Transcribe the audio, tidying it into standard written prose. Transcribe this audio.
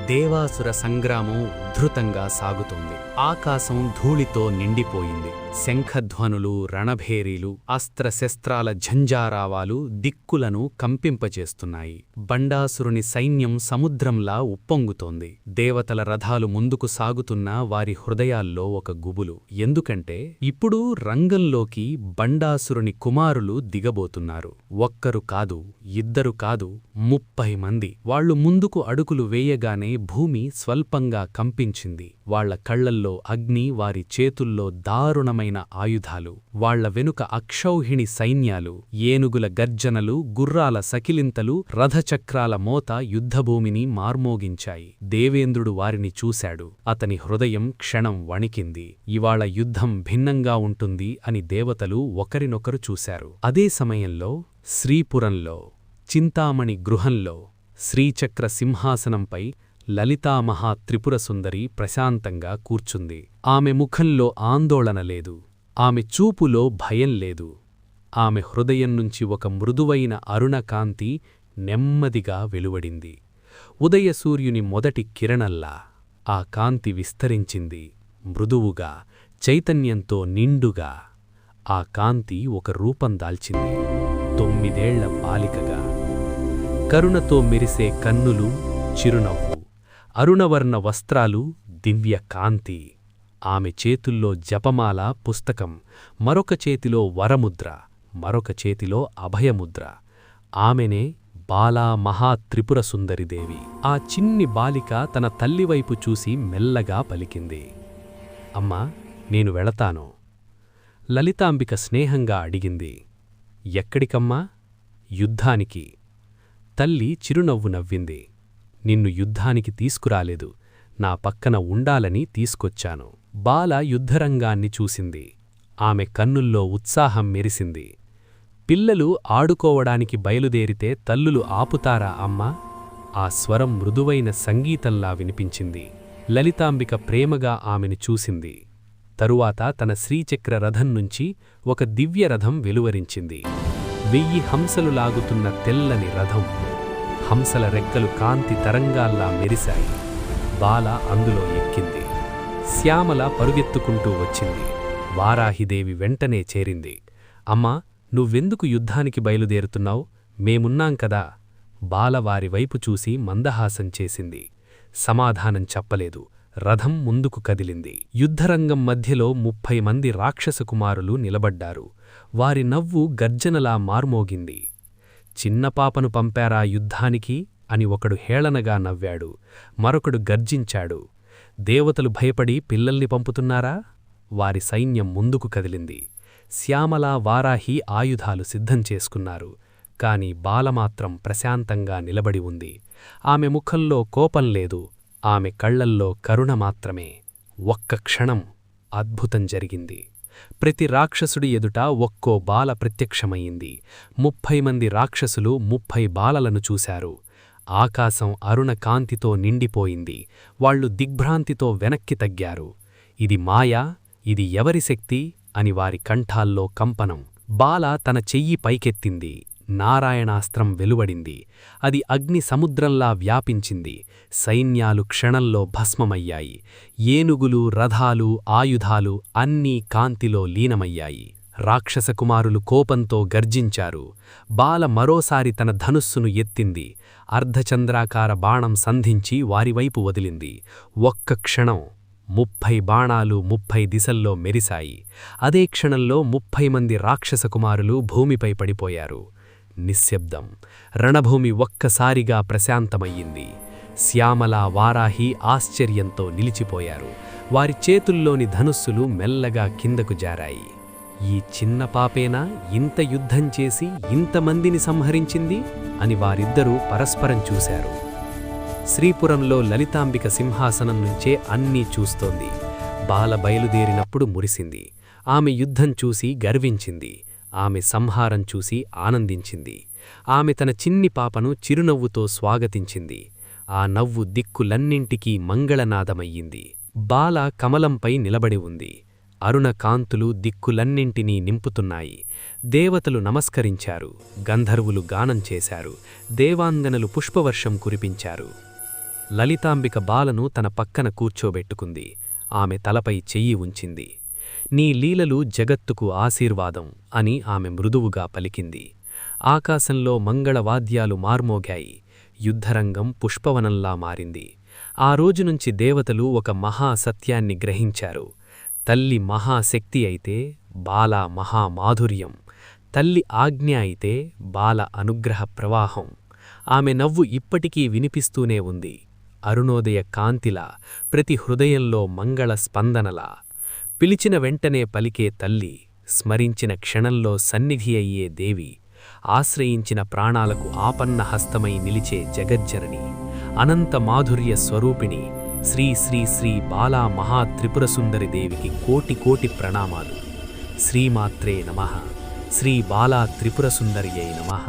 దేవాసుర సంగ్రామం ఉద్ధృతంగా సాగుతోంది. ఆకాశం ధూళితో నిండిపోయింది. శంఖధ్వనులు, రణభేరీలు, అస్త్రశస్త్రాల ఝంఝారావాలు దిక్కులను కంపింపచేస్తున్నాయి. బండాసురుని సైన్యం సముద్రంలా ఉప్పొంగుతోంది. దేవతల రథాలు ముందుకు సాగుతున్నా వారి హృదయాల్లో ఒక గుబులు. ఎందుకంటే ఇప్పుడు రంగంలోకి బండాసురుని కుమారులు దిగబోతున్నారు. ఒక్కరు కాదు, ఇద్దరు కాదు, 30 మంది. వాళ్లు ముందుకు అడుగులు వేయగానే భూమి స్వల్పంగా కంపించింది. వాళ్ల కళ్లల్లో అగ్ని, వారి చేతుల్లో దారుణమైన ఆయుధాలు. వాళ్ల వెనుక అక్షౌహిణి సైన్యాలు, ఏనుగుల గర్జనలు, గుర్రాల సకిలింతలు, రథచక్రాల మోత యుద్ధభూమిని మార్మోగించాయి. దేవేంద్రుడు వారిని చూశాడు. అతని హృదయం క్షణం వణికింది. ఇవాళ యుద్ధం భిన్నంగా ఉంటుంది అని దేవతలు ఒకరినొకరు చూశారు. అదే సమయంలో శ్రీపురంలో చింతామణి గృహంలో శ్రీచక్ర సింహాసనంపై లలితామహా త్రిపురసుందరి ప్రశాంతంగా కూర్చుంది. ఆమె ముఖంలో ఆందోళన లేదు. ఆమె చూపులో భయం లేదు. ఆమె హృదయం నుంచి ఒక మృదువైన అరుణకాంతి నెమ్మదిగా వెలువడింది. ఉదయసూర్యుని మొదటి కిరణంలా ఆ కాంతి విస్తరించింది. మృదువుగా, చైతన్యంతో నిండుగా ఆ కాంతి ఒక రూపం దాల్చింది. 9 ఏళ్ల బాలికగా, కరుణతో మెరిసే కన్నులు, చిరునవ్వు, అరుణవర్ణ వస్త్రాలు, దివ్య కాంతి. ఆమె చేతుల్లో జపమాల, పుస్తకం, మరొక చేతిలో వరముద్ర, మరొక చేతిలో అభయముద్ర. ఆమెనే బాలా మహాత్రిపురసుందరిదేవి. ఆ చిన్ని బాలిక తన తల్లివైపు చూసి మెల్లగా పలికింది, అమ్మా, నేను వెళతాను. లలితాంబిక స్నేహంగా అడిగింది, ఎక్కడికమ్మా? యుద్ధానికి. తల్లి చిరునవ్వు నవ్వింది, నిన్ను యుద్ధానికి తీసుకురాలేదు, నా పక్కన ఉండాలని తీసుకొచ్చాను. బాల యుద్ధరంగాన్ని చూసింది. ఆమె కన్నుల్లో ఉత్సాహం మెరిసింది. పిల్లలు ఆడుకోవడానికి బయలుదేరితే తల్లులు ఆపుతారా అమ్మా? ఆ స్వరం మృదువైన సంగీతంలా వినిపించింది. లలితాంబిక ప్రేమగా ఆమెను చూసింది. తరువాత తన శ్రీచక్ర రథం నుంచి ఒక దివ్యరథం వెలువరించింది. 1000 హంసలు లాగుతున్న తెల్లని రథం. హంసల రెక్కలు కాంతి తరంగాల్లా మెరిశాయి. బాల అందులో ఎక్కింది. శ్యామల పరుగెత్తుకుంటూ వచ్చింది. వారాహిదేవి వెంటనే చేరింది. అమ్మా, నువ్వెందుకు యుద్ధానికి బయలుదేరుతున్నావు? మేమున్నాం కదా. బాల వారి వైపు చూసి మందహాసం చేసింది. సమాధానం చెప్పలేదు. రథం ముందుకు కదిలింది. యుద్ధరంగం మధ్యలో 30 మంది రాక్షసకుమారులు నిలబడ్డారు. వారి నవ్వు గర్జనలా మార్మోగింది. చిన్న పాపను పంపారా యుద్ధానికి అని ఒకడు హేళనగా నవ్వాడు. మరొకడు గర్జించాడు, దేవతలు భయపడి పిల్లల్ని పంపుతున్నారా? వారి సైన్యం ముందుకు కదిలింది. శ్యామల, వారాహి ఆయుధాలు సిద్ధం చేసుకున్నారు. కాని బాలమాత్రం ప్రశాంతంగా నిలబడి ఉంది. ఆమె ముఖంలో కోపం లేదు. ఆమె కళ్లల్లో కరుణ మాత్రమే. ఒక్క క్షణం అద్భుతం జరిగింది. ప్రతి రాక్షసుడి ఎదుట ఒక్కో బాల ప్రత్యక్షమయ్యింది. 30 మంది రాక్షసులు 30 బాలలను చూశారు. ఆకాశం అరుణ కాంతితో నిండిపోయింది. వాళ్లు దిగ్భ్రాంతితో వెనక్కి తగ్గారు. ఇది మాయా? ఇది ఎవరి శక్తి అని వారి కంఠాల్లో కంపనం. బాల తన చెయ్యి పైకెత్తింది. నారాయణాస్త్రం వెలువడింది. అది అగ్ని సముద్రంలా వ్యాపించింది. సైన్యాలు క్షణంలో భస్మమయ్యాయి. ఏనుగులు, రథాలు, ఆయుధాలు అన్నీ కాంతిలో లీనమయ్యాయి. రాక్షసకుమారులు కోపంతో గర్జించారు. బాల మరోసారి తన ధనుస్సును ఎత్తింది. అర్ధచంద్రాకార బాణం సంధించి వారివైపు వదిలింది. ఒక్క క్షణం 30 బాణాలు 30 దిశల్లో మెరిశాయి. అదే క్షణంలో 30 మంది రాక్షసకుమారులు భూమిపై పడిపోయారు. నిశ్శబ్దం. రణభూమి ఒక్కసారిగా ప్రశాంతమయ్యింది. శ్యామల, వారాహి ఆశ్చర్యంతో నిలిచిపోయారు. వారి చేతుల్లోని ధనుస్సులు మెల్లగా కిందకు జారాయి. ఈ చిన్న పాపేనా ఇంత యుద్ధం చేసి ఇంతమందిని సంహరించింది అని వారిద్దరూ పరస్పరం చూశారు. శ్రీపురంలో లలితాంబిక సింహాసనం నుంచే అన్నీ చూస్తోంది. బాల బయలుదేరినప్పుడు మురిసింది. ఆమె యుద్ధం చూసి గర్వించింది. ఆమె సంహారం చూసి ఆనందించింది. ఆమె తన చిన్ని పాపను చిరునవ్వుతో స్వాగతించింది. ఆ నవ్వు దిక్కులన్నింటికీ మంగళనాదమయ్యింది. బాల కమలంపై నిలబడి ఉంది. అరుణ కాంతులు దిక్కులన్నింటినీ నింపుతున్నాయి. దేవతలు నమస్కరించారు. గంధర్వులు గానం చేశారు. దేవాంగనలు పుష్పవర్షం కురిపించారు. లలితాంబిక బాలను తన పక్కన కూర్చోబెట్టుకుంది. ఆమె తలపై చెయ్యి ఉంచింది. నీ లీలలు జగత్తుకు ఆశీర్వాదం అని ఆమె మృదువుగా పలికింది. ఆకాశంలో మంగళవాద్యాలు మార్మోగాయి. యుద్ధరంగం పుష్పవనంలా మారింది. ఆ రోజునుంచి దేవతలు ఒక మహాసత్యాన్ని గ్రహించారు. తల్లి మహాశక్తి అయితే బాల మహామాధుర్యం, తల్లి ఆజ్ఞ అయితే బాల అనుగ్రహ ప్రవాహం. ఆమె నవ్వు ఇప్పటికీ వినిపిస్తూనే ఉంది, అరుణోదయ కాంతిలా, ప్రతి హృదయంలో మంగళ స్పందనలా. పిలిచిన వెంటనే పలికే తల్లి, స్మరించిన క్షణంలో సన్నిధి అయ్యే దేవి, ఆశ్రయించిన ప్రాణాలకు ఆపన్న హస్తమై నిలిచే జగజ్జనని, అనంత మాధుర్య స్వరూపిణి శ్రీ శ్రీ శ్రీ బాలా మహాత్రిపురసుందరి దేవికి కోటి కోటి ప్రణామాలు. శ్రీమాత్రే నమః. శ్రీ బాలా త్రిపురసుందర్యై నమః.